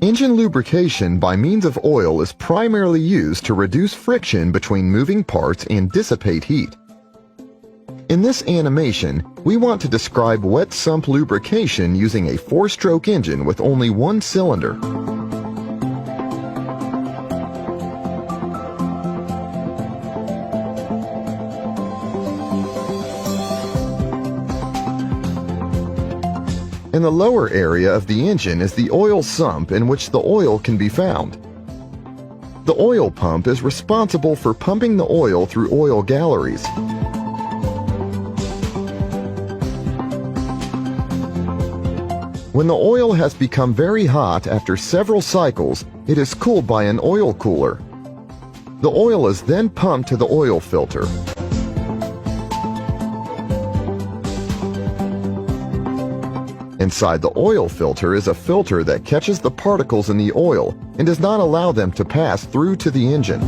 Engine lubrication by means of oil is primarily used to reduce friction between moving parts and dissipate heat. In this animation, we want to describe wet sump lubrication using a 4-stroke engine with only one cylinder. In the lower area of the engine is the oil sump in which the oil can be found. The oil pump is responsible for pumping the oil through oil galleries. When the oil has become very hot after several cycles, it is cooled by an oil cooler. The oil is then pumped to the oil filter. Inside the oil filter is a filter that catches the particles in the oil and does not allow them to pass through to the engine.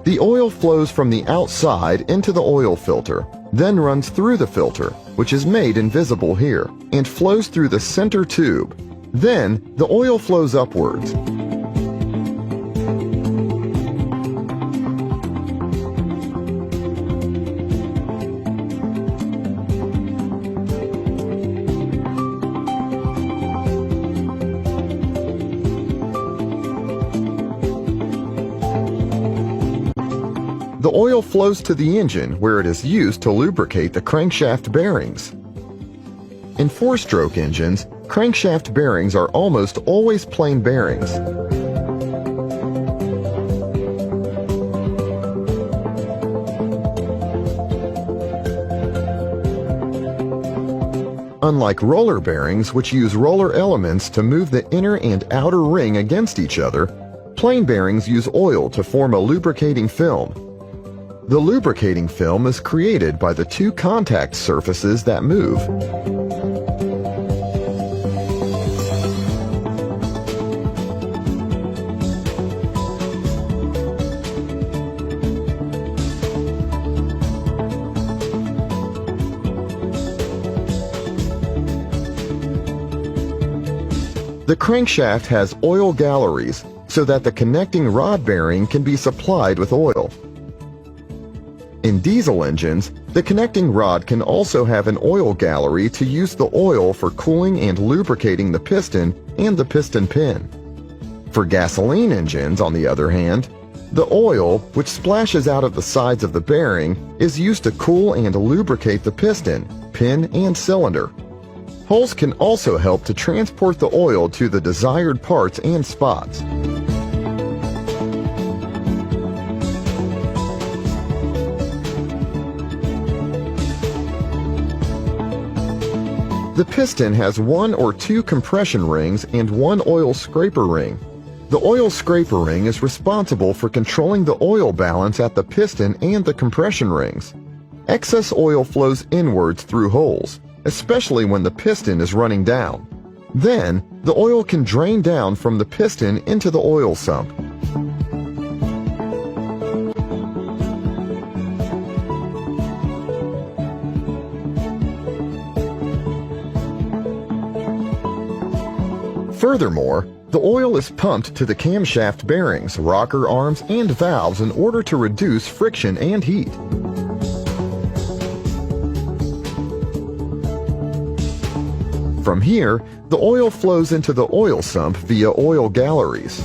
The oil flows from the outside into the oil filter, then runs through the filter, which is made invisible here, and flows through the center tube. Then, the oil flows upwards. The oil flows to the engine where it is used to lubricate the crankshaft bearings. In 4-stroke engines, crankshaft bearings are almost always plain bearings. Unlike roller bearings, which use roller elements to move the inner and outer ring against each other, plain bearings use oil to form a lubricating film. The lubricating film is created by the two contact surfaces that move. The crankshaft has oil galleries so that the connecting rod bearing can be supplied with oil. In diesel engines, the connecting rod can also have an oil gallery to use the oil for cooling and lubricating the piston and the piston pin. For gasoline engines, on the other hand, the oil, which splashes out of the sides of the bearing, is used to cool and lubricate the piston, pin, and cylinder. Holes can also help to transport the oil to the desired parts and spots. The piston has one or two compression rings and one oil scraper ring. The oil scraper ring is responsible for controlling the oil balance at the piston and the compression rings. Excess oil flows inwards through holes, especially when the piston is running down. Then, the oil can drain down from the piston into the oil sump. Furthermore, the oil is pumped to the camshaft bearings, rocker arms, and valves in order to reduce friction and heat. From here, the oil flows into the oil sump via oil galleries.